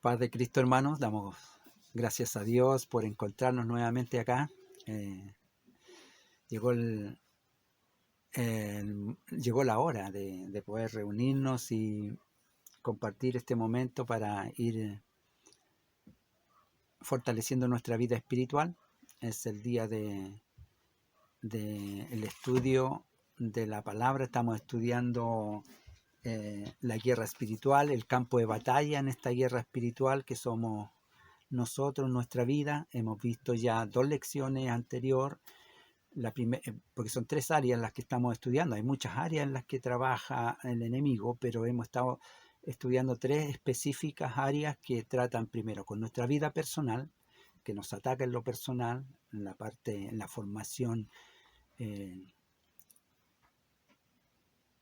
Paz de Cristo, hermanos, damos gracias a Dios por encontrarnos nuevamente acá. Llegó llegó la hora de poder reunirnos y compartir este momento para ir fortaleciendo nuestra vida espiritual. Es el día de el estudio de la palabra. Estamos estudiando la guerra espiritual, el campo de batalla en esta guerra espiritual que somos nosotros, nuestra vida. Hemos visto ya 2 lecciones anteriores, porque son 3 áreas en las que estamos estudiando. Hay muchas áreas en las que trabaja el enemigo, pero hemos estado estudiando 3 específicas áreas que tratan primero con nuestra vida personal, que nos ataca en lo personal, en la parte, en la formación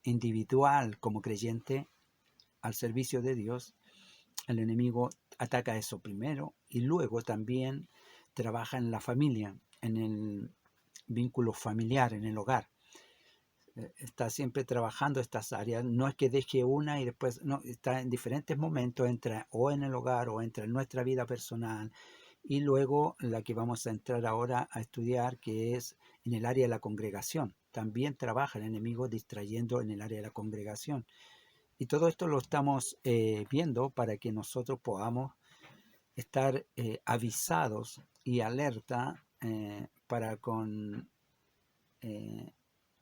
individual como creyente al servicio de Dios. El enemigo ataca eso primero y luego también trabaja en la familia, en el vínculo familiar, en el hogar. Está siempre trabajando estas áreas. No es que deje una y después, no, está en diferentes momentos, entra o en el hogar o entra en nuestra vida personal. Y luego la que vamos a entrar ahora a estudiar, que es en el área de la congregación. También trabaja el enemigo distrayendo en el área de la congregación. Y todo esto lo estamos viendo para que nosotros podamos estar avisados y alerta para con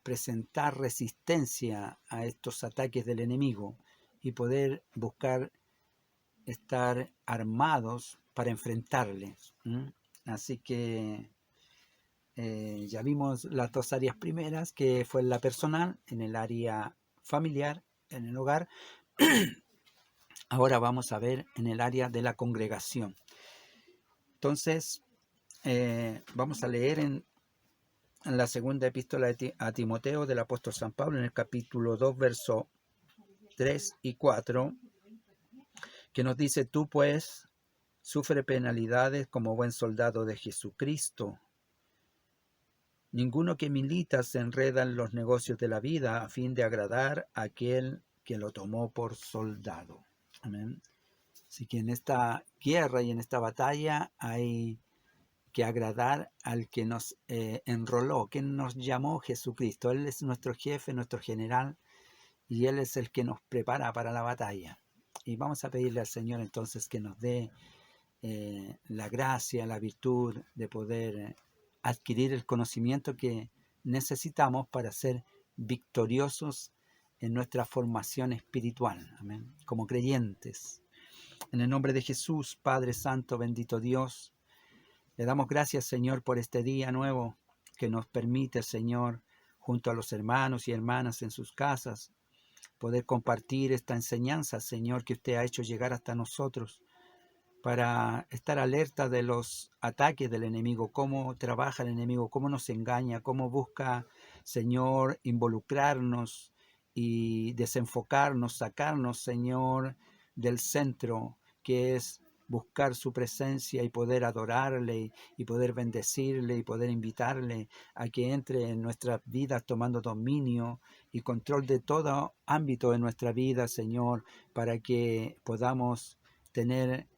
presentar resistencia a estos ataques del enemigo y poder buscar estar armados para enfrentarles. Así que ya vimos las 2 áreas primeras, que fue la personal, en el área familiar, en el hogar. Ahora vamos a ver en el área de la congregación. Entonces, vamos a leer en la segunda epístola a Timoteo del apóstol San Pablo, en el capítulo 2, versos 3 y 4, que nos dice: tú pues sufre penalidades como buen soldado de Jesucristo. Ninguno que milita se enreda en los negocios de la vida a fin de agradar a aquel que lo tomó por soldado. Amén. Así que en esta guerra y en esta batalla hay que agradar al que nos enroló, que nos llamó Jesucristo. Él es nuestro jefe, nuestro general, y Él es el que nos prepara para la batalla. Y vamos a pedirle al Señor entonces que nos dé la gracia, la virtud de poder adquirir el conocimiento que necesitamos para ser victoriosos en nuestra formación espiritual. Amén. Como creyentes. En el nombre de Jesús, Padre Santo, bendito Dios, le damos gracias, Señor, por este día nuevo que nos permite, Señor, junto a los hermanos y hermanas en sus casas, poder compartir esta enseñanza, Señor, que usted ha hecho llegar hasta nosotros, para estar alerta de los ataques del enemigo, cómo trabaja el enemigo, cómo nos engaña, cómo busca, Señor, involucrarnos y desenfocarnos, sacarnos, Señor, del centro, que es buscar su presencia y poder adorarle y poder bendecirle y poder invitarle a que entre en nuestras vidas tomando dominio y control de todo ámbito de nuestra vida, Señor, para que podamos tener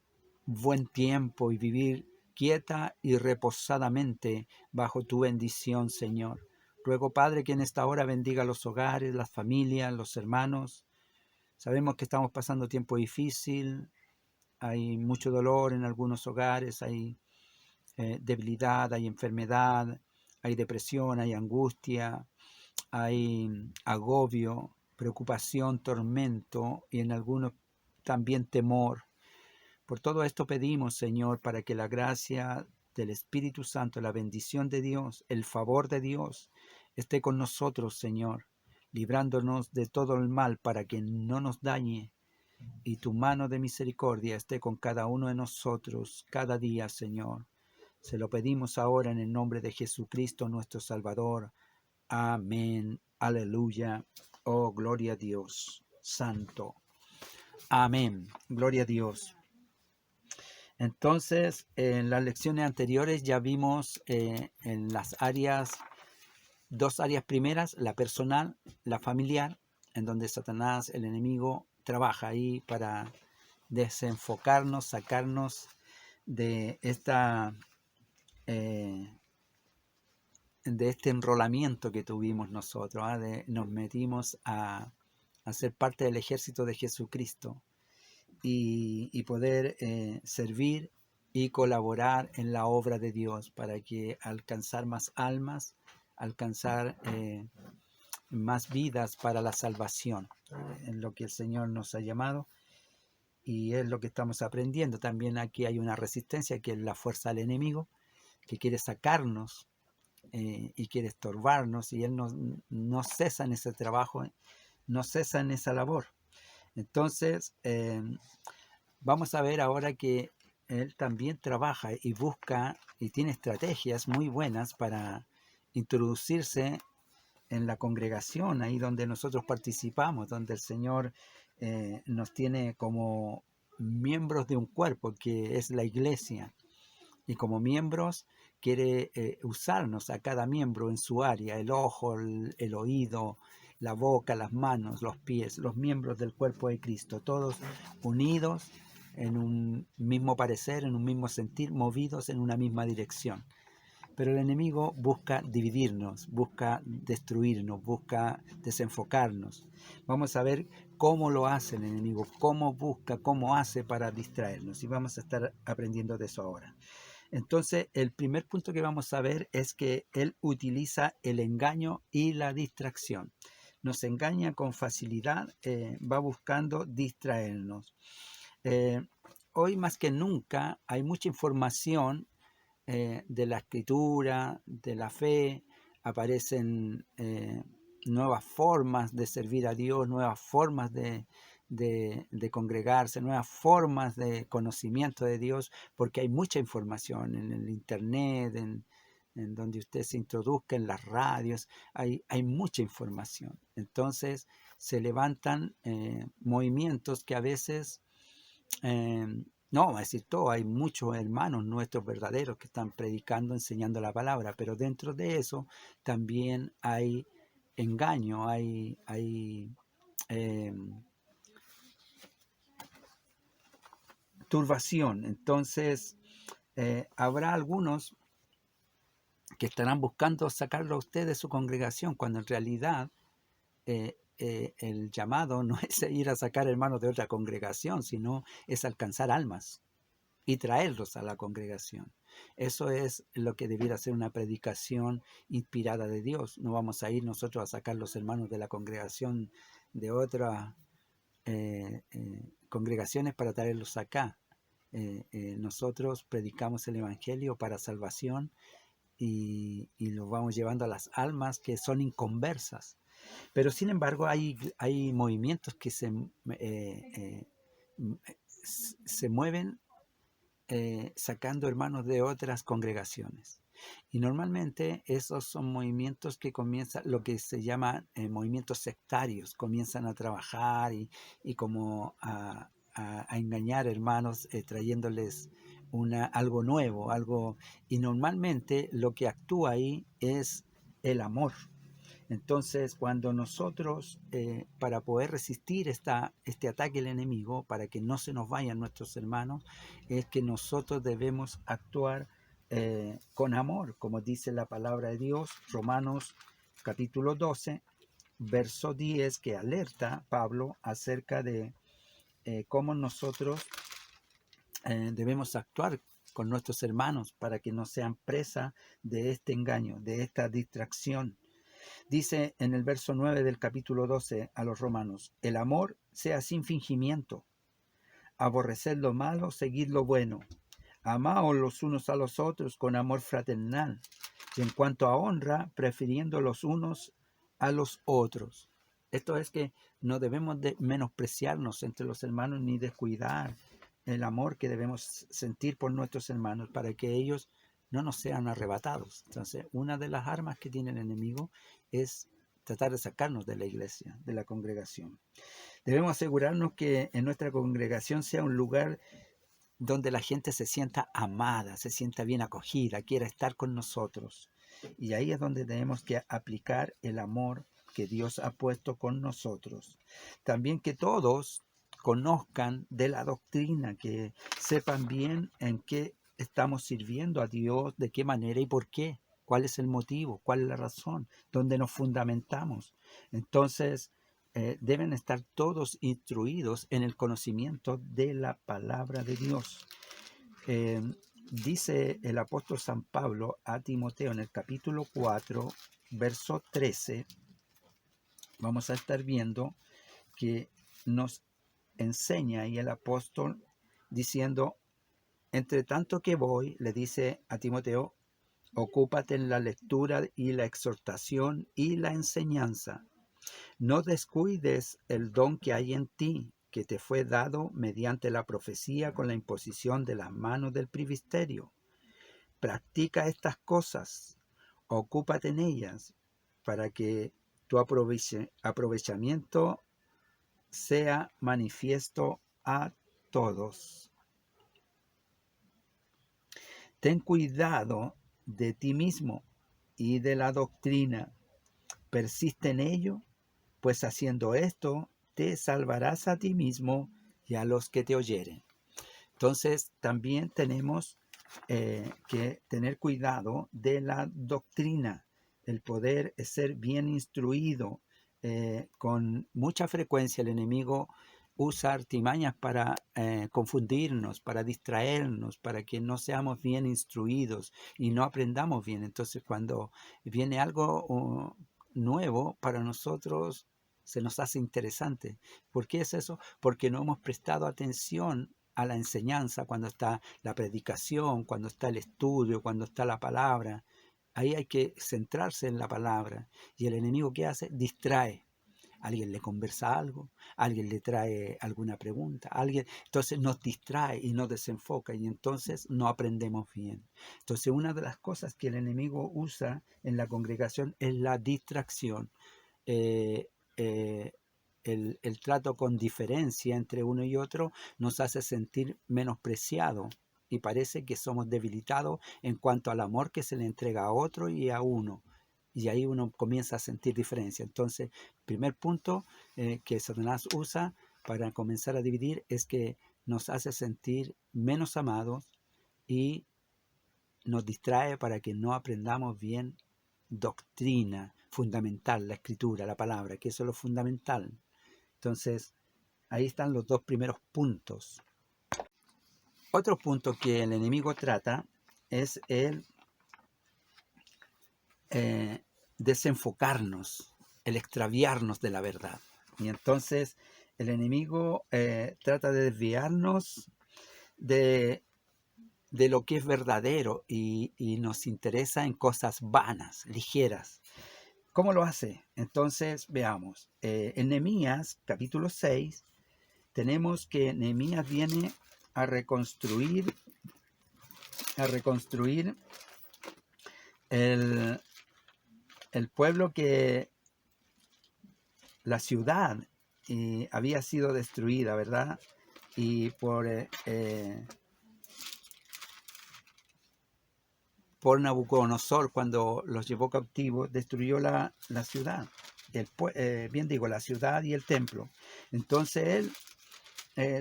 buen tiempo y vivir quieta y reposadamente bajo tu bendición, Señor. Ruego, Padre, que en esta hora bendiga los hogares, las familias, los hermanos. Sabemos que estamos pasando tiempo difícil, hay mucho dolor en algunos hogares, hay debilidad, hay enfermedad, hay depresión, hay angustia, hay agobio, preocupación, tormento y en algunos también temor. Por todo esto pedimos, Señor, para que la gracia del Espíritu Santo, la bendición de Dios, el favor de Dios, esté con nosotros, Señor, librándonos de todo el mal para que no nos dañe, y tu mano de misericordia esté con cada uno de nosotros cada día, Señor. Se lo pedimos ahora en el nombre de Jesucristo, nuestro Salvador. Amén. Aleluya. Oh, gloria a Dios. Santo. Amén. Gloria a Dios. Entonces, en las lecciones anteriores ya vimos en las áreas, 2 áreas primeras, la personal, la familiar, en donde Satanás, el enemigo, trabaja ahí para desenfocarnos, sacarnos de de este enrolamiento que tuvimos nosotros, nos metimos a ser parte del ejército de Jesucristo y poder servir y colaborar en la obra de Dios para que alcanzar más almas, alcanzar más vidas para la salvación, en lo que el Señor nos ha llamado, y es lo que estamos aprendiendo. También aquí hay una resistencia que es la fuerza del enemigo, que quiere sacarnos y quiere estorbarnos, y él no cesa en ese trabajo, no cesa en esa labor. Entonces, vamos a ver ahora que él también trabaja y busca y tiene estrategias muy buenas para introducirse en la congregación, ahí donde nosotros participamos, donde el Señor nos tiene como miembros de un cuerpo que es la iglesia. Y como miembros quiere usarnos a cada miembro en su área, el ojo, el oído, la boca, las manos, los pies, los miembros del cuerpo de Cristo, todos unidos en un mismo parecer, en un mismo sentir, movidos en una misma dirección. Pero el enemigo busca dividirnos, busca destruirnos, busca desenfocarnos. Vamos a ver cómo lo hace el enemigo, cómo busca, cómo hace para distraernos. Y vamos a estar aprendiendo de eso ahora. Entonces, el primer punto que vamos a ver es que él utiliza el engaño y la distracción. Nos engaña con facilidad, va buscando distraernos. Hoy más que nunca hay mucha información de la escritura, de la fe, aparecen nuevas formas de servir a Dios, nuevas formas de congregarse, nuevas formas de conocimiento de Dios, porque hay mucha información en el internet, en donde usted se introduzca, en las radios, hay mucha información. Entonces se levantan movimientos que a veces... no, va a decir todo, hay muchos hermanos nuestros verdaderos que están predicando, enseñando la palabra, pero dentro de eso también hay engaño, hay turbación. Entonces, habrá algunos que estarán buscando sacarlo a usted de su congregación, cuando en realidad el llamado no es ir a sacar hermanos de otra congregación, sino es alcanzar almas y traerlos a la congregación. Eso es lo que debiera ser una predicación inspirada de Dios. No vamos a ir nosotros a sacar los hermanos de la congregación de otras congregaciones para traerlos acá. Nosotros predicamos el Evangelio para salvación y los vamos llevando a las almas que son inconversas. Pero sin embargo hay movimientos que se mueven sacando hermanos de otras congregaciones. Y normalmente esos son movimientos que comienzan, lo que se llama movimientos sectarios, comienzan a trabajar y como a engañar hermanos, trayéndoles algo nuevo, y normalmente lo que actúa ahí es el amor. Entonces, cuando nosotros, para poder resistir este ataque del enemigo, para que no se nos vayan nuestros hermanos, es que nosotros debemos actuar con amor, como dice la palabra de Dios, Romanos capítulo 12, verso 10, que alerta Pablo acerca de cómo nosotros debemos actuar con nuestros hermanos para que no sean presa de este engaño, de esta distracción. Dice en el verso 9 del capítulo 12 a los romanos: el amor sea sin fingimiento, aborreced lo malo, seguid lo bueno, amaos los unos a los otros con amor fraternal, y en cuanto a honra, prefiriendo los unos a los otros. Esto es que no debemos de menospreciarnos entre los hermanos ni descuidar el amor que debemos sentir por nuestros hermanos para que ellos no nos sean arrebatados. Entonces, una de las armas que tiene el enemigo es tratar de sacarnos de la iglesia, de la congregación. Debemos asegurarnos que en nuestra congregación sea un lugar donde la gente se sienta amada, se sienta bien acogida, quiera estar con nosotros. Y ahí es donde tenemos que aplicar el amor que Dios ha puesto con nosotros. También que todos conozcan de la doctrina, que sepan bien en qué estamos sirviendo a Dios, de qué manera y por qué, cuál es el motivo, cuál es la razón, dónde nos fundamentamos. Entonces, deben estar todos instruidos en el conocimiento de la palabra de Dios. Dice el apóstol San Pablo a Timoteo en el capítulo 4, verso 13, vamos a estar viendo que nos enseña ahí el apóstol diciendo, entre tanto que voy, le dice a Timoteo, ocúpate en la lectura y la exhortación y la enseñanza. No descuides el don que hay en ti, que te fue dado mediante la profecía con la imposición de las manos del presbiterio. Practica estas cosas, ocúpate en ellas, para que tu aprovechamiento sea manifiesto a todos. Ten cuidado de ti mismo y de la doctrina. Persiste en ello, pues haciendo esto te salvarás a ti mismo y a los que te oyeren. Entonces también tenemos que tener cuidado de la doctrina, el poder ser bien instruido. Con mucha frecuencia el enemigo usa artimañas para confundirnos, para distraernos, para que no seamos bien instruidos y no aprendamos bien. Entonces cuando viene algo nuevo para nosotros, se nos hace interesante. ¿Por qué es eso? Porque no hemos prestado atención a la enseñanza, cuando está la predicación, cuando está el estudio, cuando está la palabra. Ahí hay que centrarse en la palabra. Y el enemigo, ¿qué hace? Distrae. Alguien le conversa algo, alguien le trae alguna pregunta, entonces nos distrae y nos desenfoca y entonces no aprendemos bien. Entonces una de las cosas que el enemigo usa en la congregación es la distracción. Eh, eh, el trato con diferencia entre uno y otro nos hace sentir menospreciados y parece que somos debilitados en cuanto al amor que se le entrega a otro y a uno. Y ahí uno comienza a sentir diferencia. Entonces, primer punto que Satanás usa para comenzar a dividir es que nos hace sentir menos amados y nos distrae para que no aprendamos bien doctrina fundamental, la escritura, la palabra, que eso es lo fundamental. Entonces, ahí están los dos primeros puntos. Otro punto que el enemigo trata es el desenfocarnos, el extraviarnos de la verdad. Y entonces el enemigo trata de desviarnos de lo que es verdadero y nos interesa en cosas vanas, ligeras. ¿Cómo lo hace? Entonces veamos. En Nehemías capítulo 6 tenemos que Nehemías viene a reconstruir el pueblo, que la ciudad había sido destruida, ¿verdad? Y por Nabucodonosor, cuando los llevó cautivos, destruyó la ciudad, la ciudad y el templo. Entonces él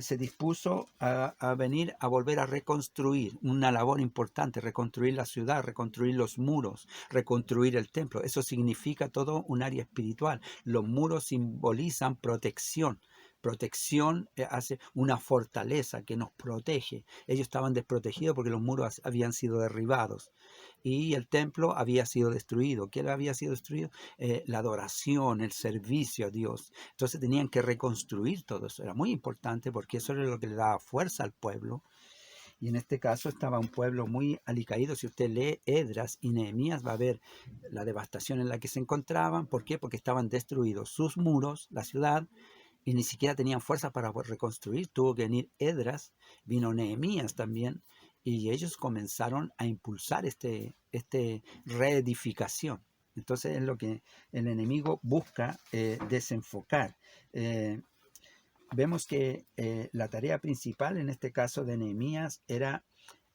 se dispuso a venir a volver a reconstruir, una labor importante, reconstruir la ciudad, reconstruir los muros, reconstruir el templo. Eso significa todo un área espiritual. Los muros simbolizan protección. Protección hace una fortaleza que nos protege. Ellos estaban desprotegidos porque los muros habían sido derribados y el templo había sido destruido. ¿Qué había sido destruido? La adoración, el servicio a Dios. Entonces tenían que reconstruir todo eso. Era muy importante porque eso era lo que le daba fuerza al pueblo. Y en este caso estaba un pueblo muy alicaído. Si usted lee Esdras y Nehemías, va a ver la devastación en la que se encontraban. ¿Por qué? Porque estaban destruidos sus muros, la ciudad, y ni siquiera tenían fuerza para reconstruir. Tuvo que venir Esdras, vino Nehemías también, y ellos comenzaron a impulsar este reedificación. Entonces es lo que el enemigo busca desenfocar. Vemos que la tarea principal en este caso de Nehemías era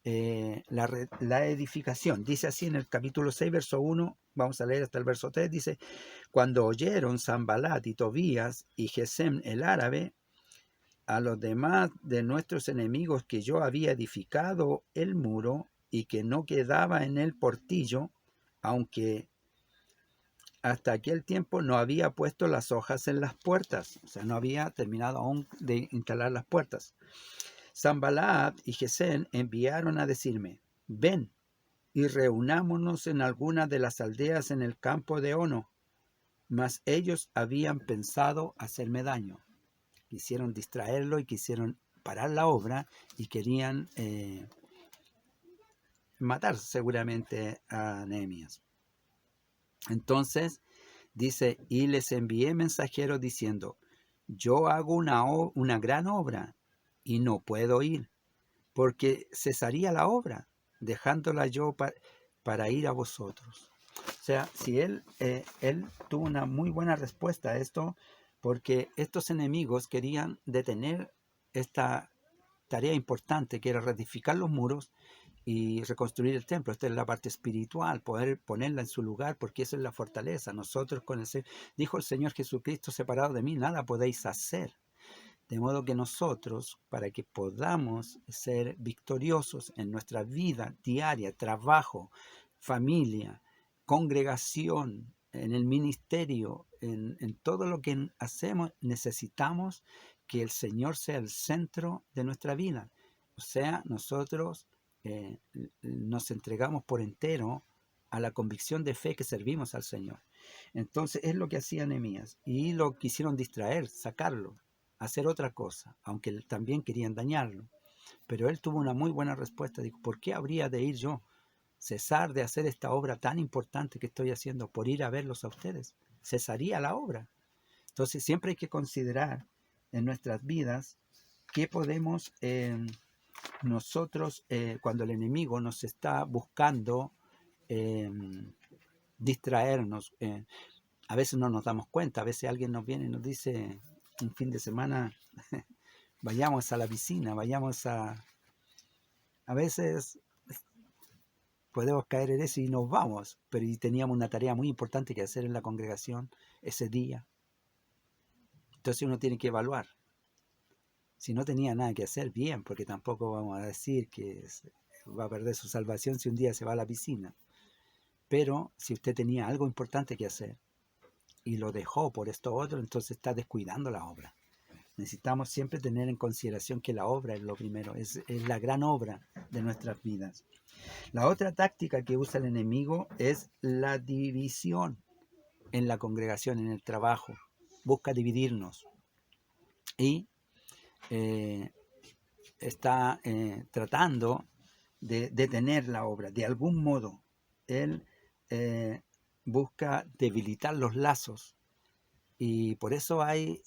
la edificación. Dice así en el capítulo 6, verso 1, vamos a leer hasta el verso 3, dice: cuando oyeron Sanbalat y Tobías y Gesem el árabe a los demás de nuestros enemigos que yo había edificado el muro y que no quedaba en él portillo, aunque hasta aquel tiempo no había puesto las hojas en las puertas, o sea, no había terminado aún de instalar las puertas. Sanballat y Gesem enviaron a decirme, ven y reunámonos en alguna de las aldeas en el campo de Ono, mas ellos habían pensado hacerme daño. Quisieron distraerlo y quisieron parar la obra y querían matar seguramente a Nehemías. Entonces dice, y les envié mensajeros diciendo, yo hago una gran obra y no puedo ir, porque cesaría la obra, dejándola yo para ir a vosotros. O sea, si él tuvo una muy buena respuesta a esto, porque estos enemigos querían detener esta tarea importante, que era reedificar los muros y reconstruir el templo. Esta es la parte espiritual, poder ponerla en su lugar, porque esa es la fortaleza. Nosotros dijo el Señor Jesucristo, separado de mí, nada podéis hacer. De modo que nosotros, para que podamos ser victoriosos en nuestra vida diaria, trabajo, familia, congregación, en el ministerio, en todo lo que hacemos, necesitamos que el Señor sea el centro de nuestra vida. O sea, nosotros nos entregamos por entero a la convicción de fe que servimos al Señor. Entonces es lo que hacía Nehemías, y lo quisieron distraer, sacarlo, hacer otra cosa, aunque también querían dañarlo. Pero él tuvo una muy buena respuesta. Dijo, ¿por qué habría de ir yo? Cesar de hacer esta obra tan importante que estoy haciendo por ir a verlos a ustedes. Cesaría la obra. Entonces siempre hay que considerar en nuestras vidas qué podemos nosotros, cuando el enemigo nos está buscando distraernos. A veces no nos damos cuenta, a veces alguien nos viene y nos dice un fin de semana, vayamos a la piscina, vayamos a veces podemos caer en eso y nos vamos, pero teníamos una tarea muy importante que hacer en la congregación ese día. Entonces uno tiene que evaluar. Si no tenía nada que hacer, bien, porque tampoco vamos a decir que va a perder su salvación si un día se va a la piscina. Pero si usted tenía algo importante que hacer y lo dejó por esto otro, entonces está descuidando la obra. Necesitamos siempre tener en consideración que la obra es lo primero, es la gran obra de nuestras vidas. La otra táctica que usa el enemigo es la división en la congregación, en el trabajo. Busca dividirnos y está tratando de detener la obra. De algún modo, él busca debilitar los lazos, y por eso hay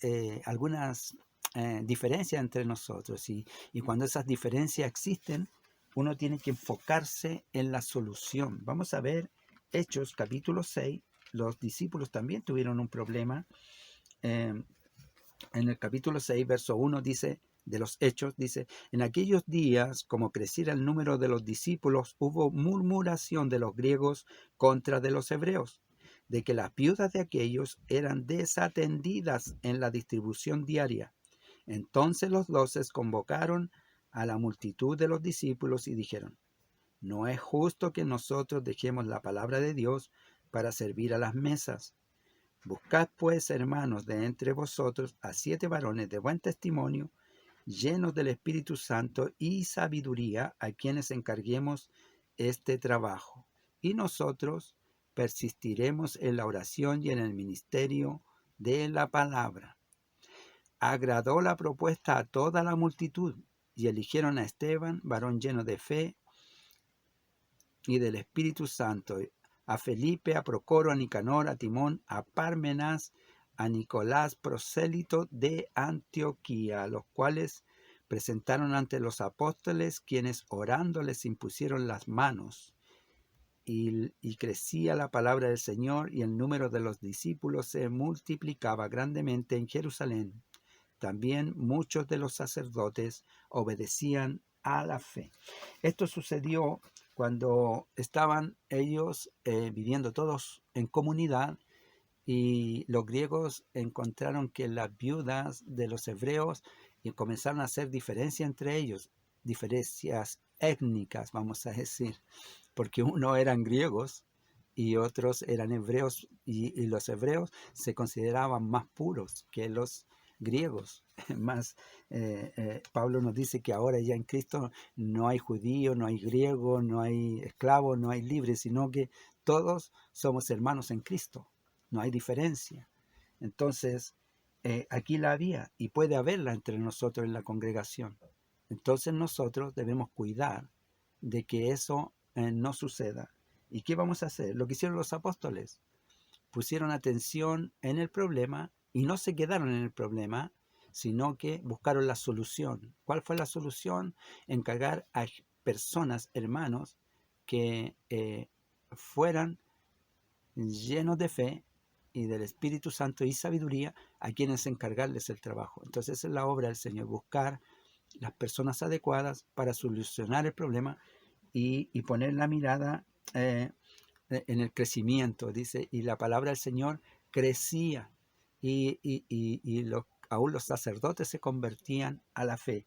algunas diferencias entre nosotros, y cuando esas diferencias existen, uno tiene que enfocarse en la solución. Vamos a ver Hechos capítulo 6. Los discípulos también tuvieron un problema. En el capítulo 6, verso 1 dice, de los Hechos, dice, en aquellos días, como creciera el número de los discípulos, hubo murmuración de los griegos contra de los hebreos, de que las viudas de aquellos eran desatendidas en la distribución diaria. Entonces los 12 convocaron a la multitud de los discípulos y dijeron, no es justo que nosotros dejemos la palabra de Dios para servir a las mesas. Buscad pues, hermanos, de entre vosotros a 7 varones de buen testimonio, llenos del Espíritu Santo y sabiduría, a quienes encarguemos este trabajo. Y nosotros persistiremos en la oración y en el ministerio de la palabra. Agradó la propuesta a toda la multitud, y eligieron a Esteban, varón lleno de fe y del Espíritu Santo, a Felipe, a Procoro, a Nicanor, a Timón, a Parmenas, a Nicolás, prosélito de Antioquía, los cuales presentaron ante los apóstoles, quienes orando les impusieron las manos. Y crecía la palabra del Señor, y el número de los discípulos se multiplicaba grandemente en Jerusalén. También muchos de los sacerdotes obedecían a la fe. Esto sucedió cuando estaban ellos viviendo todos en comunidad, y los griegos encontraron que las viudas de los hebreos y comenzaron a hacer diferencia entre ellos, diferencias étnicas, vamos a decir, porque unos eran griegos y otros eran hebreos, y los hebreos se consideraban más puros que los griegos. Más, Pablo nos dice que ahora ya en Cristo no hay judío, no hay griego, no hay esclavo, no hay libre, sino que todos somos hermanos en Cristo, no hay diferencia. Entonces, aquí la había y puede haberla entre nosotros en la congregación. Entonces nosotros debemos cuidar de que eso no suceda. ¿Y qué vamos a hacer? Lo que hicieron los apóstoles. Pusieron atención en el problema y no se quedaron en el problema, sino que buscaron la solución. ¿Cuál fue la solución? Encargar a personas, hermanos, que fueran llenos de fe y del Espíritu Santo y sabiduría, a quienes encargarles el trabajo. Entonces esa es la obra del Señor, buscar las personas adecuadas para solucionar el problema y poner la mirada en el crecimiento, dice, y la palabra del Señor crecía y aún los sacerdotes se convertían a la fe.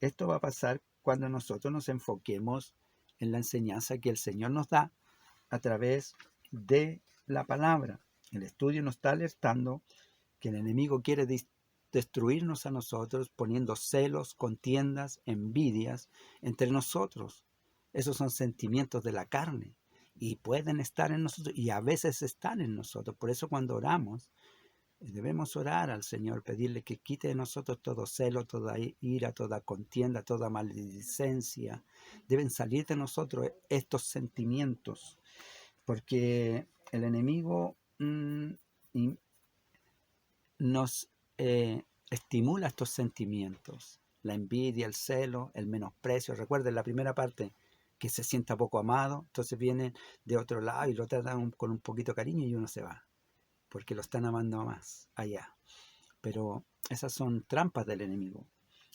Esto va a pasar cuando nosotros nos enfoquemos en la enseñanza que el Señor nos da a través de la palabra. El estudio nos está alertando que el enemigo quiere destruirnos a nosotros poniendo celos, contiendas, envidias entre nosotros. Esos son sentimientos de la carne y pueden estar en nosotros y a veces están en nosotros. Por eso cuando oramos, debemos orar al Señor, pedirle que quite de nosotros todo celo, toda ira, toda contienda, toda maledicencia. Deben salir de nosotros estos sentimientos, porque el enemigo nos estimula estos sentimientos, la envidia, el celo, el menosprecio. Recuerden la primera parte, que se sienta poco amado, entonces vienen de otro lado y lo tratan con un poquito de cariño y uno se va, porque lo están amando más allá. Pero esas son trampas del enemigo.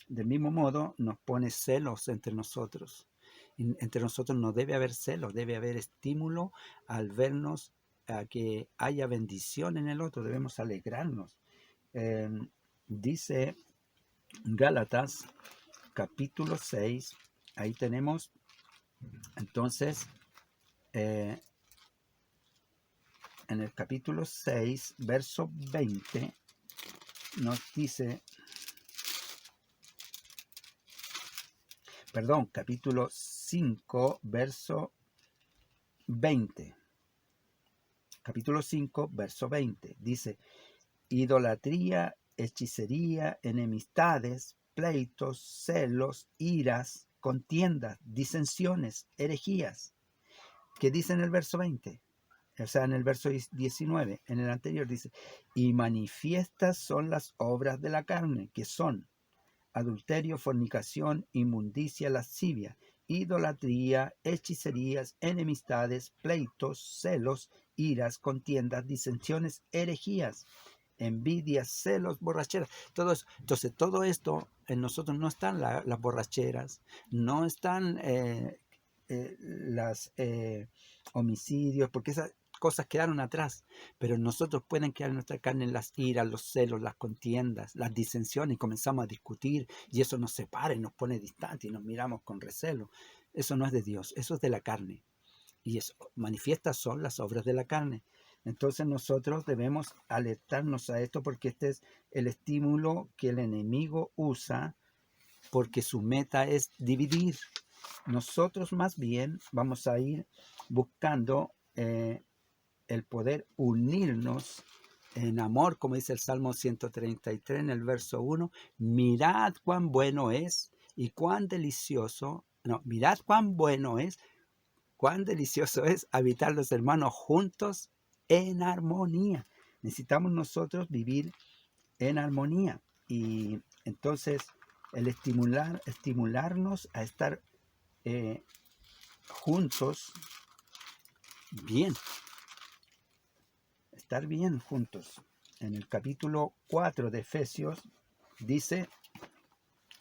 Del mismo modo nos pone celos entre nosotros. Entre nosotros no debe haber celos, debe haber estímulo al vernos, a que haya bendición en el otro, debemos alegrarnos. Dice Gálatas capítulo 6, ahí tenemos entonces en el capítulo 6 verso 20 nos dice, perdón, capítulo 5 verso 20, capítulo 5 verso 20 dice: idolatría, hechicería, enemistades, pleitos, celos, iras, contiendas, disensiones, herejías. ¿Qué dice en el verso 20? O sea, en el verso 19, en el anterior dice: y manifiestas son las obras de la carne, que son adulterio, fornicación, inmundicia, lascivia, idolatría, hechicerías, enemistades, pleitos, celos, iras, contiendas, disensiones, herejías, envidias, celos, borracheras, todo eso. Entonces todo esto en nosotros no están las borracheras, no están las homicidios, porque esas cosas quedaron atrás, pero en nosotros pueden quedar en nuestra carne las iras, los celos, las contiendas, las disensiones, y comenzamos a discutir y eso nos separa y nos pone distante y nos miramos con recelo. Eso no es de Dios, eso es de la carne, y eso, manifiestas son las obras de la carne. Entonces nosotros debemos alertarnos a esto, porque este es el estímulo que el enemigo usa, porque su meta es dividir. Nosotros más bien vamos a ir buscando el poder unirnos en amor, como dice el Salmo 133 en el verso 1, mirad cuán bueno es y cuán delicioso, no, mirad cuán bueno es, cuán delicioso es habitar los hermanos juntos en armonía. Necesitamos nosotros vivir en armonía, y entonces el estimularnos a estar juntos bien, estar bien juntos. En el capítulo 4 de Efesios dice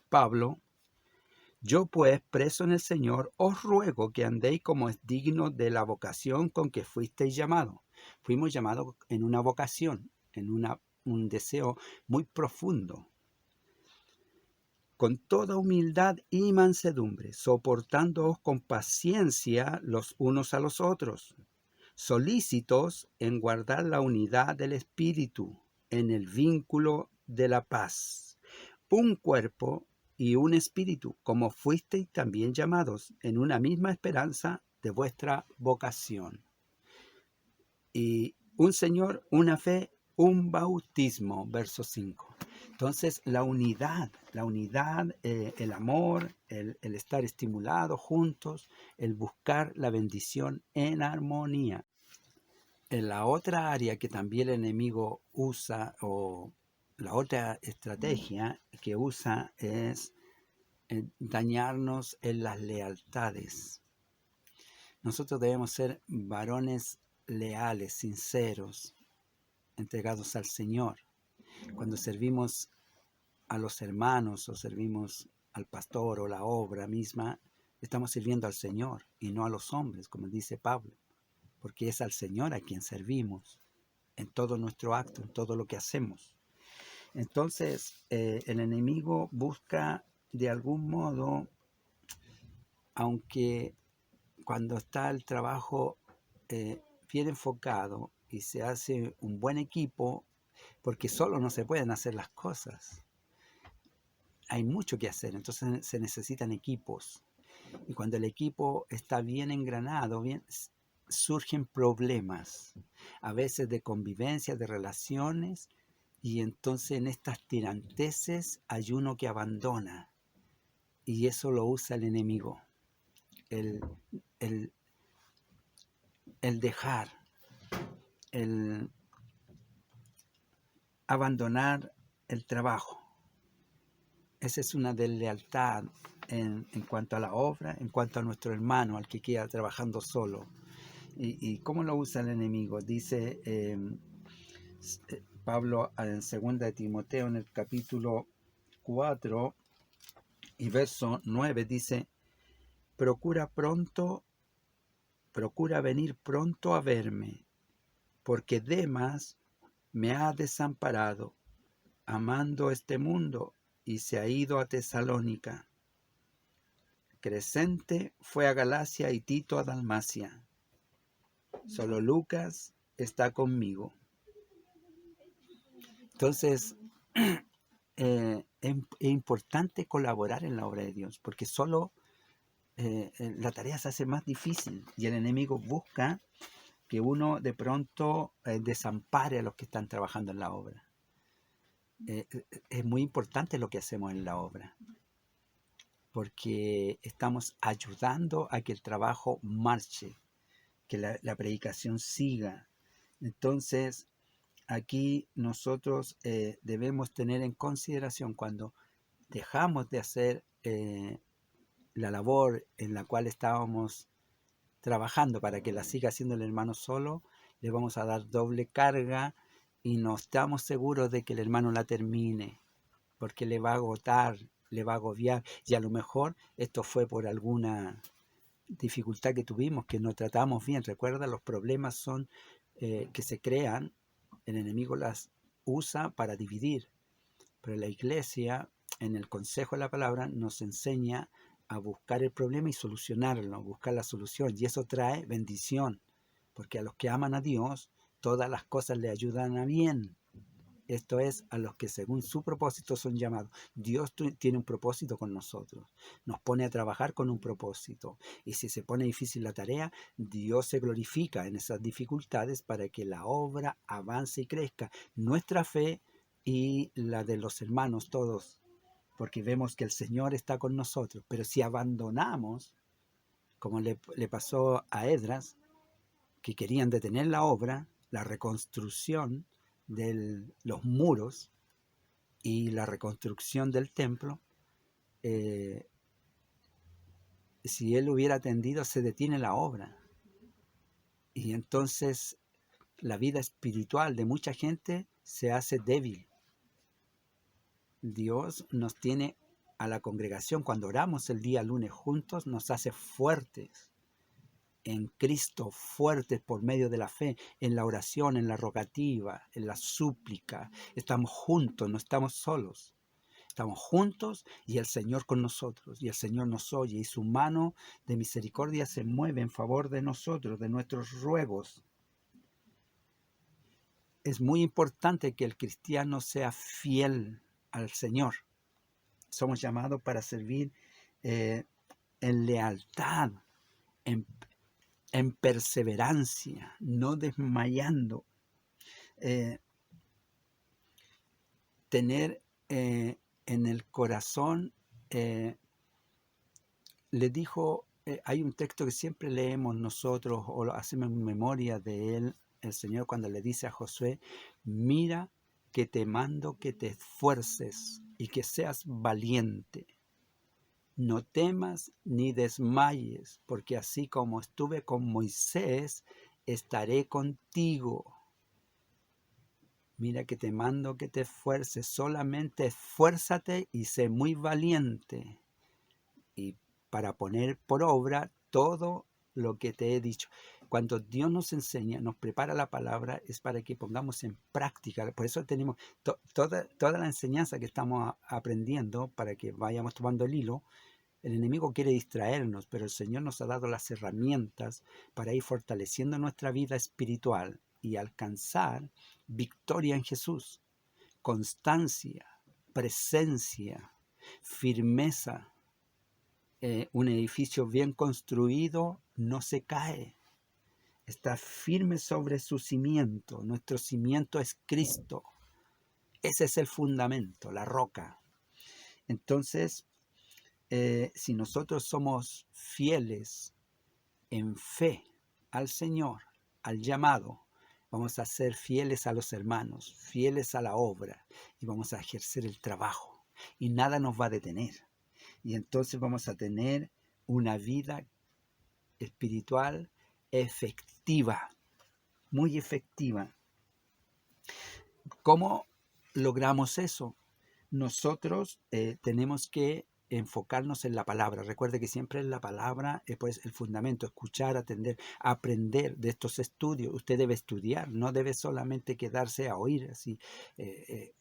Pablo: yo pues, preso en el Señor, os ruego que andéis como es digno de la vocación con que fuisteis llamados, Fuimos llamados en una vocación, en un deseo muy profundo, con toda humildad y mansedumbre, soportándoos con paciencia los unos a los otros, solícitos en guardar la unidad del Espíritu en el vínculo de la paz. Un cuerpo y un espíritu, como fuisteis también llamados en una misma esperanza de vuestra vocación. Y un Señor, una fe, un bautismo, verso 5. Entonces, la unidad, el amor, el estar estimulados juntos, el buscar la bendición en armonía. En la otra área que también el enemigo usa, o la otra estrategia que usa, es dañarnos en las lealtades. Nosotros debemos ser varones leales, sinceros, entregados al Señor. Cuando servimos a los hermanos o servimos al pastor o la obra misma, estamos sirviendo al Señor y no a los hombres, como dice Pablo, porque es al Señor a quien servimos en todo nuestro acto, en todo lo que hacemos. Entonces, el enemigo busca de algún modo, aunque cuando está el trabajo bien enfocado y se hace un buen equipo, porque solo no se pueden hacer las cosas. Hay mucho que hacer, entonces se necesitan equipos. Y cuando el equipo está bien engranado, surgen problemas, a veces de convivencia, de relaciones, y entonces en estas tiranteses hay uno que abandona, y eso lo usa el enemigo, el, el, el dejar, el abandonar el trabajo. Esa es una deslealtad en cuanto a la obra, en cuanto a nuestro hermano, al que queda trabajando solo. ¿Y cómo lo usa el enemigo? Dice Pablo en 2 de Timoteo, en el capítulo 4 y verso 9, dice: procura venir pronto a verme, porque Demas me ha desamparado, amando este mundo, y se ha ido a Tesalónica. Crescente fue a Galacia y Tito a Dalmacia. Solo Lucas está conmigo. Entonces, es importante colaborar en la obra de Dios, porque solo la tarea se hace más difícil y el enemigo busca que uno de pronto desampare a los que están trabajando en la obra. Es muy importante lo que hacemos en la obra, porque estamos ayudando a que el trabajo marche, que la predicación siga. Entonces, aquí nosotros debemos tener en consideración cuando dejamos de hacer la labor en la cual estábamos trabajando para que la siga haciendo el hermano solo, le vamos a dar doble carga y no estamos seguros de que el hermano la termine, porque le va a agotar, le va a agobiar, y a lo mejor esto fue por alguna dificultad que tuvimos, que no tratamos bien. Recuerda, los problemas son que se crean, el enemigo las usa para dividir, pero la iglesia, en el consejo de la palabra, nos enseña a buscar el problema y solucionarlo, buscar la solución, y eso trae bendición, porque a los que aman a Dios, todas las cosas le ayudan a bien. Esto es, a los que según su propósito son llamados. Dios tiene un propósito con nosotros. Nos pone a trabajar con un propósito. Y si se pone difícil la tarea, Dios se glorifica en esas dificultades para que la obra avance y crezca. Nuestra fe y la de los hermanos todos. Porque vemos que el Señor está con nosotros. Pero si abandonamos, como le pasó a Esdras, que querían detener la obra, la reconstrucción de los muros y la reconstrucción del templo, si él hubiera atendido, se detiene la obra. Y entonces la vida espiritual de mucha gente se hace débil. Dios nos tiene a la congregación, cuando oramos el día lunes juntos, nos hace fuertes. en Cristo, fuertes por medio de la fe, en la oración, en la rogativa, en la súplica. Estamos juntos, no estamos solos. Estamos juntos y el Señor con nosotros, y el Señor nos oye, y su mano de misericordia se mueve en favor de nosotros, de nuestros ruegos. Es muy importante que el cristiano sea fiel al Señor. Somos llamados para servir en lealtad, en, en perseverancia, no desmayando. Tener en el corazón, le dijo, hay un texto que siempre leemos nosotros o lo hacemos en memoria de él, el Señor cuando le dice a Josué, mira que te mando que te esfuerces y que seas valiente. No temas ni desmayes, porque así como estuve con Moisés, estaré contigo. Mira que te mando que te esfuerces, solamente esfuérzate y sé muy valiente. Y para poner por obra todo lo que te he dicho. Cuando Dios nos enseña, nos prepara la palabra, es para que pongamos en práctica. Por eso tenemos toda la enseñanza que estamos aprendiendo, para que vayamos tomando el hilo. El enemigo quiere distraernos, pero el Señor nos ha dado las herramientas para ir fortaleciendo nuestra vida espiritual y alcanzar victoria en Jesús, constancia, presencia, firmeza. Un edificio bien construido no se cae, está firme sobre su cimiento. Nuestro cimiento es Cristo. Ese es el fundamento, la roca. Entonces, si nosotros somos fieles en fe al Señor, al llamado, vamos a ser fieles a los hermanos, fieles a la obra, y vamos a ejercer el trabajo, y nada nos va a detener. Y entonces vamos a tener una vida espiritual efectiva, muy efectiva. ¿Cómo logramos eso? Nosotros tenemos que enfocarnos en la palabra. Recuerde que siempre en la palabra es pues el fundamento, escuchar, atender, aprender de estos estudios. Usted debe estudiar, no debe solamente quedarse a oír. Así,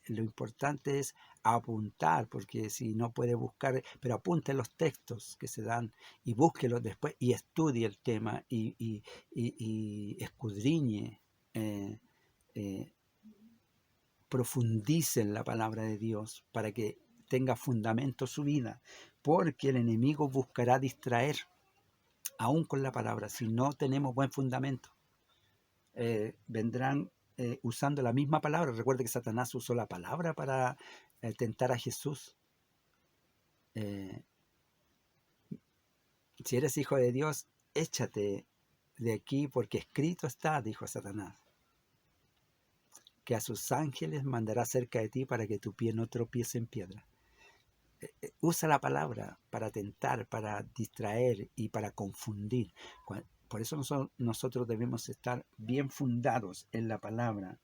lo importante es apuntar, porque si no puede buscar, pero apunte los textos que se dan y búsquelos después y estudie el tema y escudriñe. Profundice en la palabra de Dios para que tenga fundamento su vida, porque el enemigo buscará distraer, aún con la palabra, si no tenemos buen fundamento. Vendrán usando la misma palabra. Recuerde que Satanás usó la palabra para tentar a Jesús. Si eres hijo de Dios, échate de aquí, porque escrito está, dijo Satanás, que a sus ángeles mandará cerca de ti para que tu pie no tropiece en piedra. Usa la palabra para tentar, para distraer y para confundir. Por eso nosotros debemos estar bien fundados en la palabra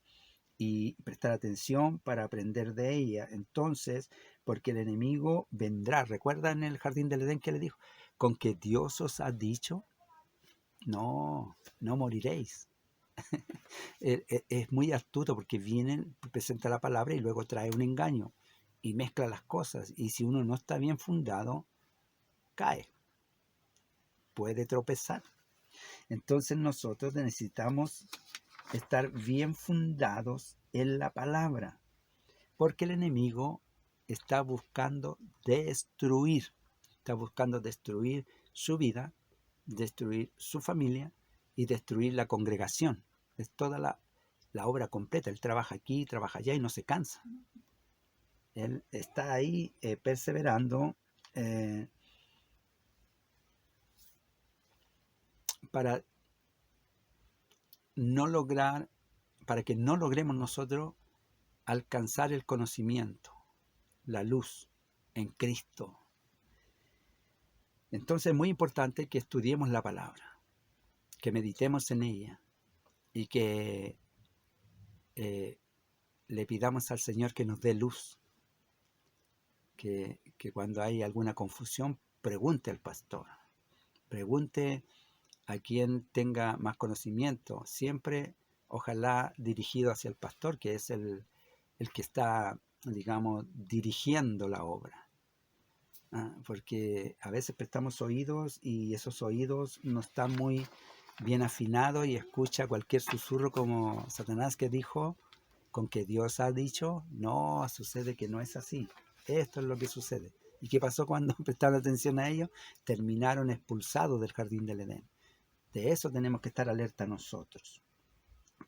y prestar atención para aprender de ella. Entonces, porque el enemigo vendrá. ¿Recuerda en el jardín del Edén que le dijo? Con que Dios os ha dicho, no moriréis. Es muy astuto porque viene, presenta la palabra y luego trae un engaño y mezcla las cosas. Y si uno no está bien fundado, cae, puede tropezar. Entonces nosotros necesitamos estar bien fundados en la palabra, porque el enemigo está buscando destruir su vida, destruir su familia y destruir la congregación. Es toda la obra completa. Él trabaja aquí, trabaja allá y no se cansa. Él está ahí perseverando para que no logremos nosotros alcanzar el conocimiento, la luz en Cristo. Entonces es muy importante que estudiemos la palabra, que meditemos en ella y que le pidamos al Señor que nos dé luz, que cuando hay alguna confusión pregunte al pastor, pregunte a quien tenga más conocimiento, siempre ojalá dirigido hacia el pastor, que es el que está, digamos, dirigiendo la obra. Porque a veces prestamos oídos y esos oídos no están muy bien afinados y escucha cualquier susurro como Satanás que dijo, con que Dios ha dicho, no, sucede que no es así. Esto es lo que sucede. ¿Y qué pasó cuando prestaron atención a ellos? Terminaron expulsados del jardín del Edén. De eso tenemos que estar alerta nosotros.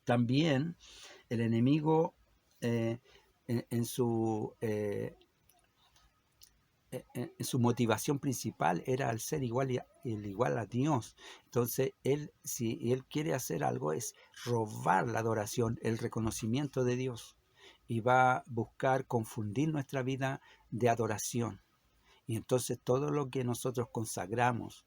También el enemigo en su motivación principal era al ser igual a Dios. Entonces, si él quiere hacer algo, es robar la adoración, el reconocimiento de Dios. Y va a buscar confundir nuestra vida de adoración. Y entonces todo lo que nosotros consagramos,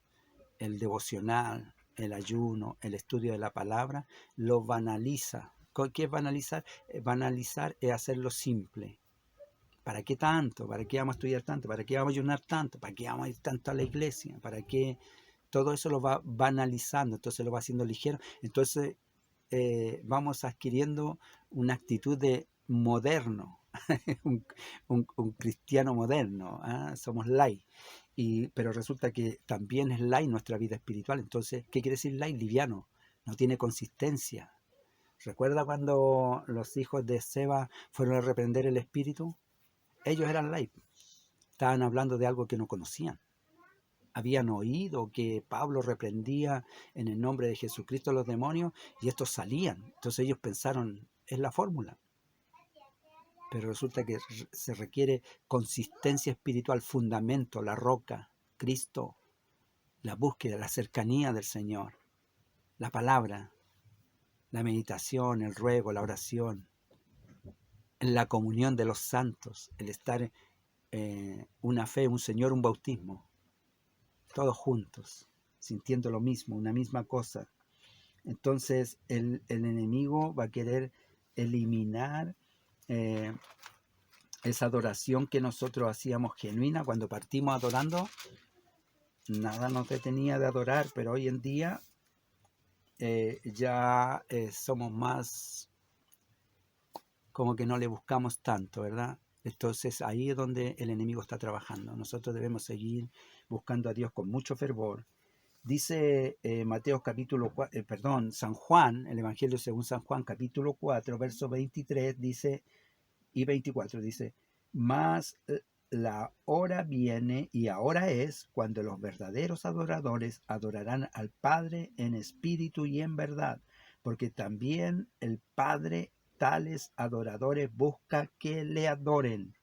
el devocional, el ayuno, el estudio de la palabra, lo banaliza. ¿Qué es banalizar? Banalizar es hacerlo simple. ¿Para qué tanto? ¿Para qué vamos a estudiar tanto? ¿Para qué vamos a ayunar tanto? ¿Para qué vamos a ir tanto a la iglesia? ¿Para qué? Todo eso lo va banalizando, entonces lo va haciendo ligero. Entonces vamos adquiriendo una actitud de moderno, un cristiano moderno. Somos light. Pero resulta que también es light nuestra vida espiritual. Entonces, ¿qué quiere decir light? Liviano. No tiene consistencia. ¿Recuerda cuando los hijos de Seba fueron a reprender el espíritu? Ellos eran light, estaban hablando de algo que no conocían. Habían oído que Pablo reprendía en el nombre de Jesucristo a los demonios y estos salían. Entonces ellos pensaron, es la fórmula. Pero resulta que se requiere consistencia espiritual, fundamento, la roca, Cristo, la búsqueda, la cercanía del Señor, la palabra, la meditación, el ruego, la oración, la comunión de los santos, el estar una fe, un Señor, un bautismo, todos juntos, sintiendo lo mismo, una misma cosa. Entonces el enemigo va a querer eliminar esa adoración que nosotros hacíamos genuina cuando partimos adorando. Nada nos detenía de adorar, pero hoy en día ya somos más como que no le buscamos tanto, ¿verdad? Entonces ahí es donde el enemigo está trabajando. Nosotros debemos seguir buscando a Dios con mucho fervor. Dice Mateo capítulo 4, San Juan, el Evangelio según San Juan capítulo 4, verso 23 dice, y 24 dice, mas la hora viene y ahora es cuando los verdaderos adoradores adorarán al Padre en espíritu y en verdad, porque también el Padre tales adoradores busca que le adoren.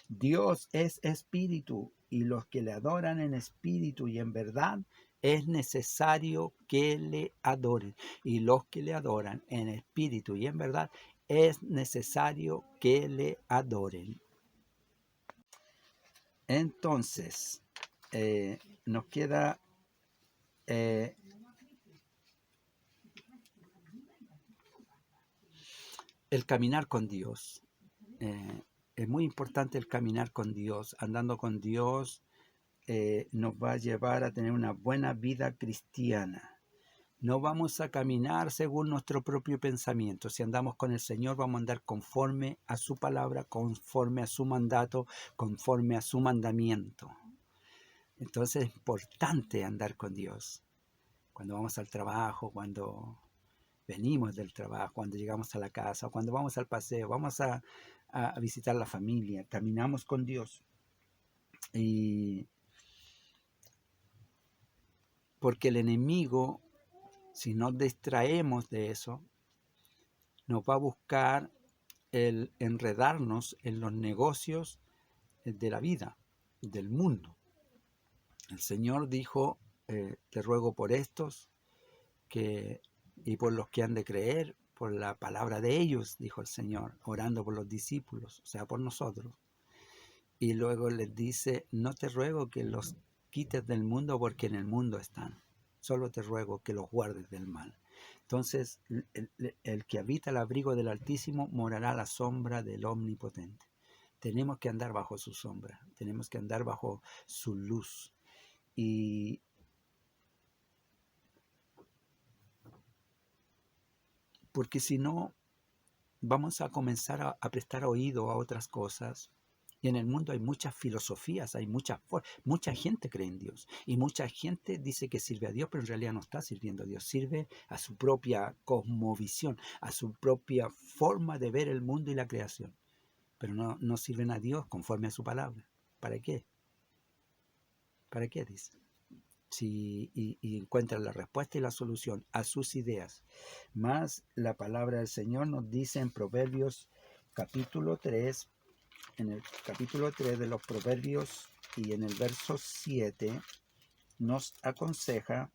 Dios es espíritu y los que le adoran en espíritu y en verdad es necesario que le adoren. Y los que le adoran en espíritu y en verdad es necesario que le adoren. Entonces, nos queda el caminar con Dios. Es muy importante el caminar con Dios. Andando con Dios nos va a llevar a tener una buena vida cristiana. No vamos a caminar según nuestro propio pensamiento. Si andamos con el Señor, vamos a andar conforme a su palabra, conforme a su mandato, conforme a su mandamiento. Entonces es importante andar con Dios. Cuando vamos al trabajo, cuando venimos del trabajo, cuando llegamos a la casa, cuando vamos al paseo, vamos a visitar la familia, caminamos con Dios. Y porque el enemigo, si nos distraemos de eso, nos va a buscar el enredarnos en los negocios de la vida, del mundo. El Señor dijo, te ruego por estos y por los que han de creer, por la palabra de ellos, dijo el Señor, orando por los discípulos, o sea, por nosotros. Y luego les dice, no te ruego que los quites del mundo porque en el mundo están, solo te ruego que los guardes del mal. Entonces, el que habita el abrigo del Altísimo morará a la sombra del Omnipotente. Tenemos que andar bajo su sombra, tenemos que andar bajo su luz. Y porque si no, vamos a comenzar a prestar oído a otras cosas. Y en el mundo hay muchas filosofías, hay mucha gente cree en Dios. Y mucha gente dice que sirve a Dios, pero en realidad no está sirviendo a Dios. Sirve a su propia cosmovisión, a su propia forma de ver el mundo y la creación. Pero no sirven a Dios conforme a su palabra. ¿Para qué? ¿Para qué? Dice. Y encuentran la respuesta y la solución a sus ideas. Más la palabra del Señor nos dice en Proverbios capítulo 3, en el capítulo 3 de los Proverbios y en el verso 7, nos aconseja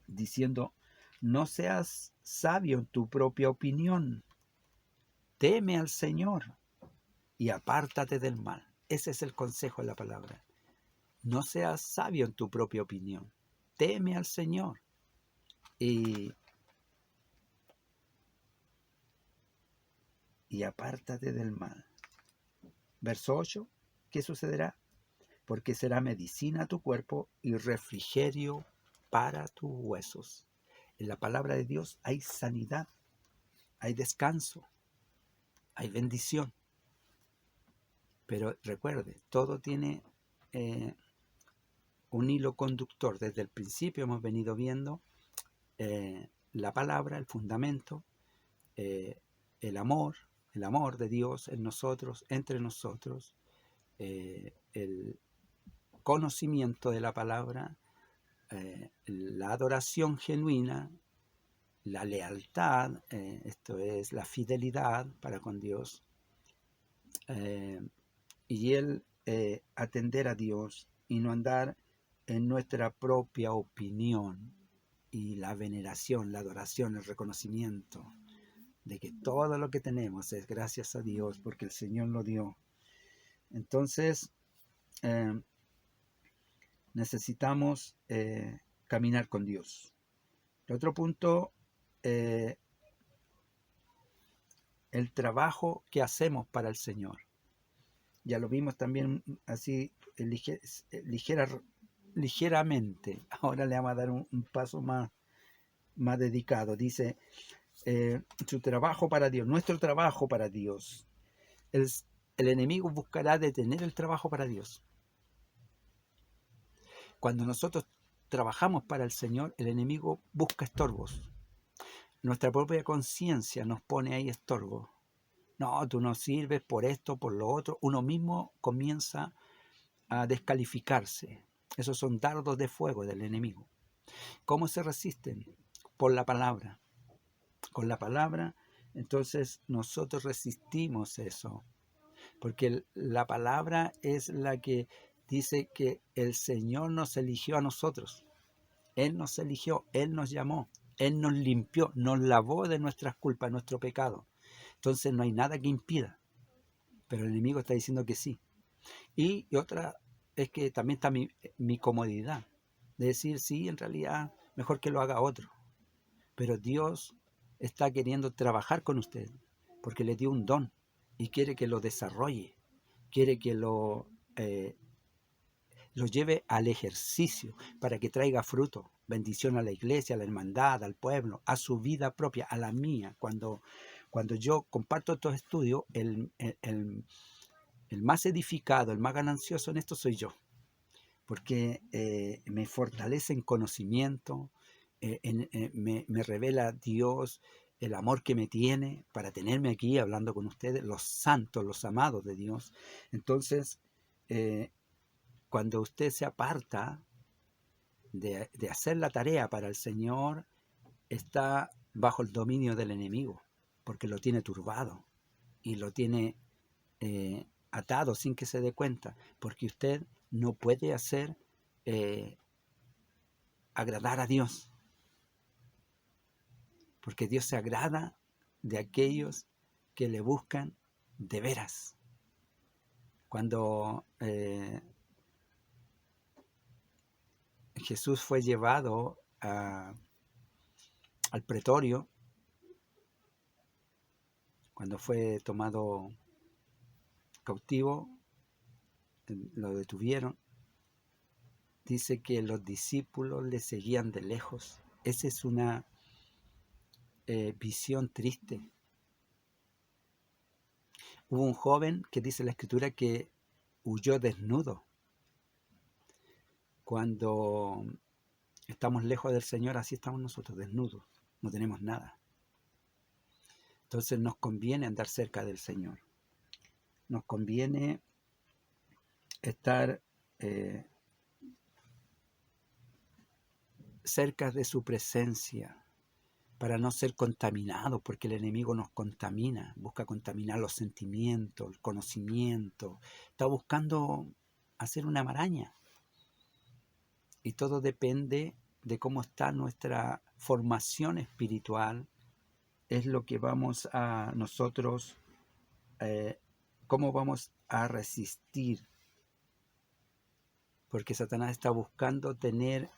diciendo: no seas sabio en tu propia opinión, teme al Señor y apártate del mal. Ese es el consejo de la palabra. No seas sabio en tu propia opinión, teme al Señor y apártate del mal. Verso 8, ¿qué sucederá? Porque será medicina a tu cuerpo y refrigerio para tus huesos. En la palabra de Dios hay sanidad, hay descanso, hay bendición. Pero recuerde, todo tiene un hilo conductor. Desde el principio hemos venido viendo la palabra, el fundamento, el amor de Dios en nosotros, entre nosotros, el conocimiento de la palabra, la adoración genuina, la lealtad, esto es la fidelidad para con Dios, y el atender a Dios y no andar en nuestra propia opinión, y la veneración, la adoración, el reconocimiento de que todo lo que tenemos es gracias a Dios porque el Señor lo dio. Entonces necesitamos caminar con Dios. El otro punto, el trabajo que hacemos para el Señor. Ya lo vimos también así ligeramente. Ahora le vamos a dar un paso más dedicado. Dice, su trabajo para Dios, nuestro trabajo para Dios. El enemigo buscará detener el trabajo para Dios. Cuando nosotros trabajamos para el Señor, el enemigo busca estorbos. Nuestra propia conciencia nos pone ahí estorbos. No, tú no sirves por esto, por lo otro. Uno mismo comienza a descalificarse. Esos son dardos de fuego del enemigo. ¿Cómo se resisten? Por la palabra. Con la palabra, entonces nosotros resistimos eso. Porque la palabra es la que dice que el Señor nos eligió a nosotros. Él nos eligió, Él nos llamó, Él nos limpió, nos lavó de nuestras culpas, nuestro pecado. Entonces no hay nada que impida. Pero el enemigo está diciendo que sí. Y otra es que también está mi comodidad. De decir, sí, en realidad, mejor que lo haga otro. Pero Dios está queriendo trabajar con usted, porque le dio un don y quiere que lo desarrolle. Quiere que lo lleve al ejercicio para que traiga fruto, bendición a la iglesia, a la hermandad, al pueblo, a su vida propia, a la mía. Cuando yo comparto estos estudios, el más edificado, el más ganancioso en esto soy yo, porque me fortalece en conocimiento, me revela Dios el amor que me tiene para tenerme aquí hablando con ustedes, los santos, los amados de Dios. Entonces, cuando usted se aparta de hacer la tarea para el Señor, está bajo el dominio del enemigo, porque lo tiene turbado y lo tiene atado sin que se dé cuenta, porque usted no puede hacer agradar a Dios, porque Dios se agrada de aquellos que le buscan de veras. Cuando Jesús fue llevado al pretorio, cuando fue tomado cautivo, lo detuvieron, dice que los discípulos le seguían de lejos. Esa es una visión triste. Hubo un joven que dice la Escritura que huyó desnudo. Cuando estamos lejos del Señor, así estamos nosotros, desnudos, no tenemos nada. Entonces nos conviene andar cerca del Señor. Nos conviene estar cerca de su presencia para no ser contaminados, porque el enemigo nos contamina, busca contaminar los sentimientos, el conocimiento, está buscando hacer una maraña. Y todo depende de cómo está nuestra formación espiritual, es lo que vamos a nosotros, cómo vamos a resistir, porque Satanás está buscando tener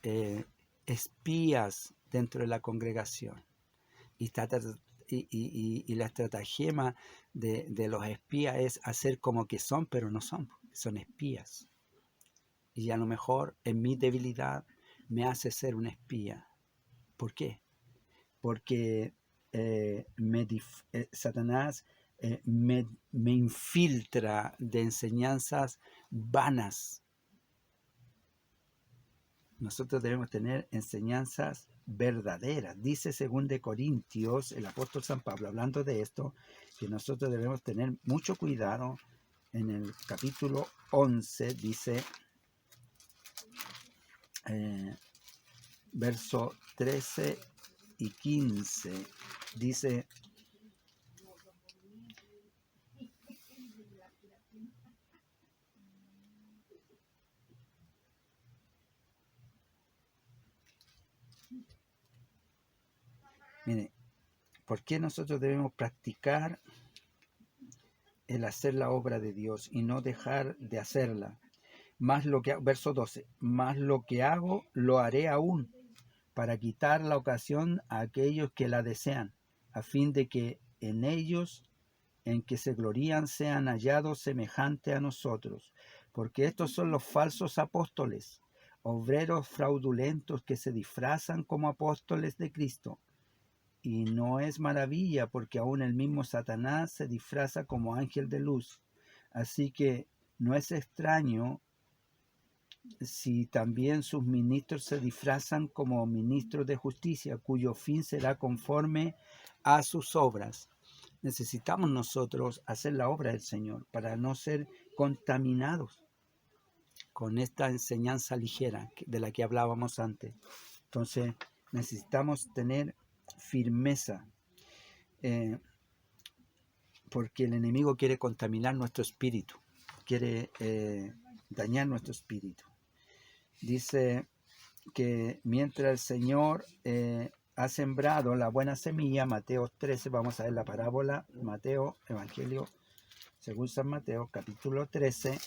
espías dentro de la congregación. Y la estratagema de los espías es hacer como que son, pero no son espías. Y a lo mejor en mi debilidad me hace ser un espía. ¿Por qué? Porque Satanás me infiltra de enseñanzas vanas. Nosotros debemos tener enseñanzas verdaderas. Dice 2 Corintios, el apóstol San Pablo, hablando de esto, que nosotros debemos tener mucho cuidado. En el capítulo 11 dice, verso 13 y 15, dice: mire, ¿por qué nosotros debemos practicar el hacer la obra de Dios y no dejar de hacerla? Verso 12, más lo que hago lo haré aún, para quitar la ocasión a aquellos que la desean, a fin de que en ellos, en que se glorían, sean hallados semejantes a nosotros. Porque estos son los falsos apóstoles, obreros fraudulentos que se disfrazan como apóstoles de Cristo. Y no es maravilla, porque aún el mismo Satanás se disfraza como ángel de luz. Así que no es extraño si también sus ministros se disfrazan como ministros de justicia, cuyo fin será conforme a sus obras. Necesitamos nosotros hacer la obra del Señor para no ser contaminados con esta enseñanza ligera de la que hablábamos antes. Entonces necesitamos tener firmeza, porque el enemigo quiere contaminar nuestro espíritu, quiere dañar nuestro espíritu. Dice que mientras el Señor ha sembrado la buena semilla, Mateo 13, vamos a ver la parábola, Mateo, Evangelio según San Mateo, capítulo 13,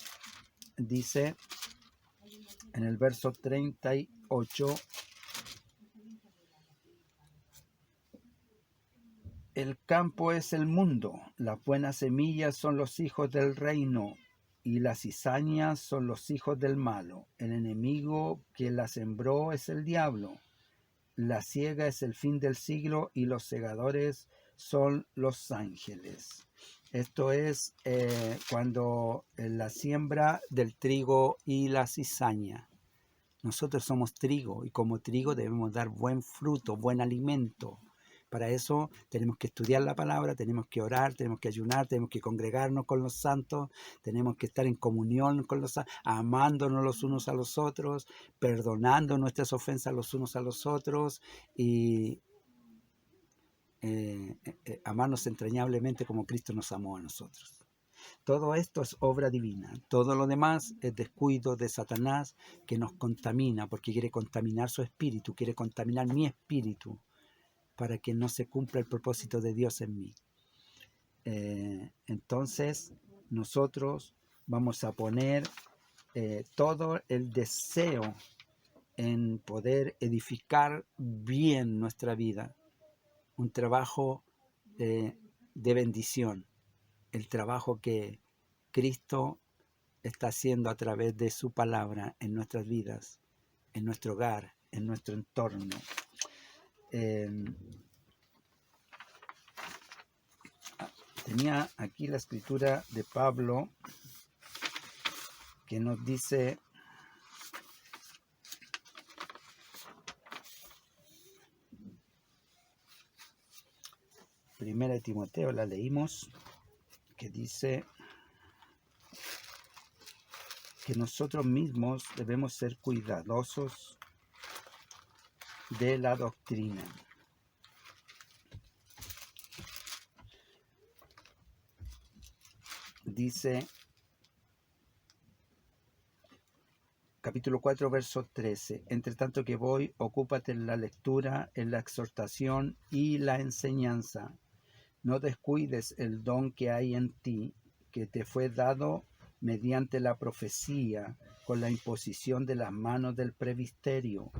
dice en el verso 38, el campo es el mundo, las buenas semillas son los hijos del reino, y las cizañas son los hijos del malo. El enemigo que la sembró es el diablo. La siega es el fin del siglo y los segadores son los ángeles. Esto es cuando la siembra del trigo y la cizaña. Nosotros somos trigo y como trigo debemos dar buen fruto, buen alimento. Para eso tenemos que estudiar la palabra, tenemos que orar, tenemos que ayunar, tenemos que congregarnos con los santos, tenemos que estar en comunión con los santos, amándonos los unos a los otros, perdonando nuestras ofensas los unos a los otros y amarnos entrañablemente como Cristo nos amó a nosotros. Todo esto es obra divina. Todo lo demás es descuido de Satanás que nos contamina porque quiere contaminar su espíritu, quiere contaminar mi espíritu para que no se cumpla el propósito de Dios en mí. Entonces nosotros vamos a poner todo el deseo en poder edificar bien nuestra vida, un trabajo de bendición, el trabajo que Cristo está haciendo a través de su palabra en nuestras vidas, en nuestro hogar, en nuestro entorno. Tenía aquí la escritura de Pablo que nos dice, Primera de Timoteo, la leímos, que dice que nosotros mismos debemos ser cuidadosos de la doctrina. Dice, capítulo 4, verso 13, entre tanto que voy, ocúpate en la lectura, en la exhortación y la enseñanza. No descuides el don que hay en ti, que te fue dado mediante la profecía, con la imposición de las manos del presbiterio.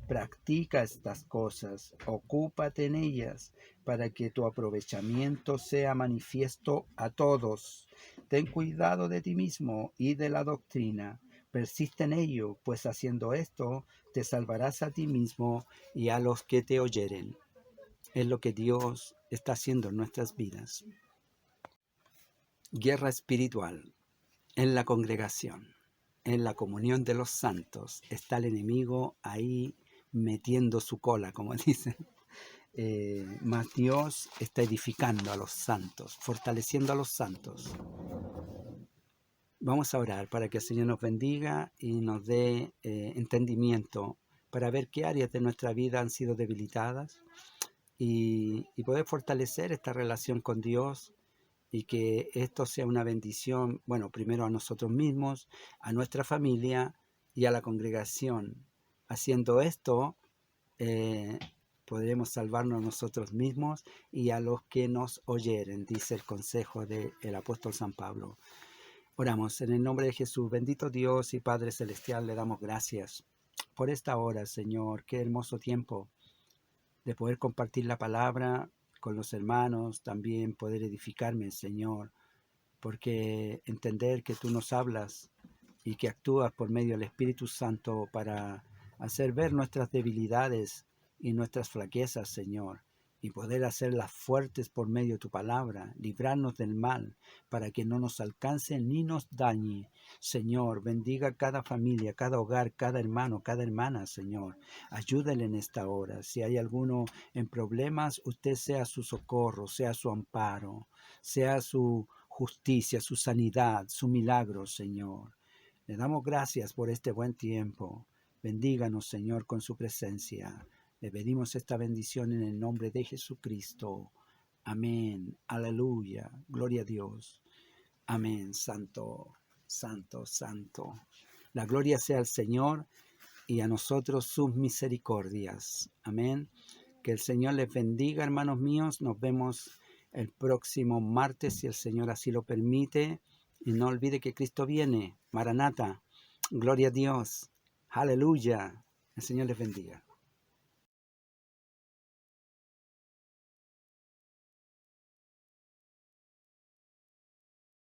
Practica estas cosas, ocúpate en ellas, para que tu aprovechamiento sea manifiesto a todos. Ten cuidado de ti mismo y de la doctrina. Persiste en ello, pues haciendo esto te salvarás a ti mismo y a los que te oyeren. Es lo que Dios está haciendo en nuestras vidas. Guerra espiritual. En la congregación, en la comunión de los santos, está el enemigo ahí metiendo su cola, como dicen. Mas Dios está edificando a los santos, fortaleciendo a los santos. Vamos a orar para que el Señor nos bendiga y nos dé entendimiento para ver qué áreas de nuestra vida han sido debilitadas y poder fortalecer esta relación con Dios y que esto sea una bendición, bueno, primero a nosotros mismos, a nuestra familia y a la congregación. Haciendo esto, podremos salvarnos nosotros mismos y a los que nos oyeren, dice el consejo del apóstol San Pablo. Oramos en el nombre de Jesús. Bendito Dios y Padre Celestial, le damos gracias por esta hora, Señor. Qué hermoso tiempo de poder compartir la palabra con los hermanos, también poder edificarme, Señor, porque entender que tú nos hablas y que actúas por medio del Espíritu Santo para hacer ver nuestras debilidades y nuestras flaquezas, Señor, y poder hacerlas fuertes por medio de tu palabra, librarnos del mal, para que no nos alcance ni nos dañe. Señor, bendiga cada familia, cada hogar, cada hermano, cada hermana, Señor. Ayúdale en esta hora. Si hay alguno en problemas, usted sea su socorro, sea su amparo, sea su justicia, su sanidad, su milagro, Señor. Le damos gracias por este buen tiempo. Bendíganos, Señor, con su presencia. Le pedimos esta bendición en el nombre de Jesucristo. Amén. Aleluya. Gloria a Dios. Amén. Santo, santo, santo. La gloria sea al Señor y a nosotros sus misericordias. Amén. Que el Señor les bendiga, hermanos míos. Nos vemos el próximo martes, si el Señor así lo permite. Y no olvide que Cristo viene. Maranata. Gloria a Dios. Aleluya. El Señor les bendiga.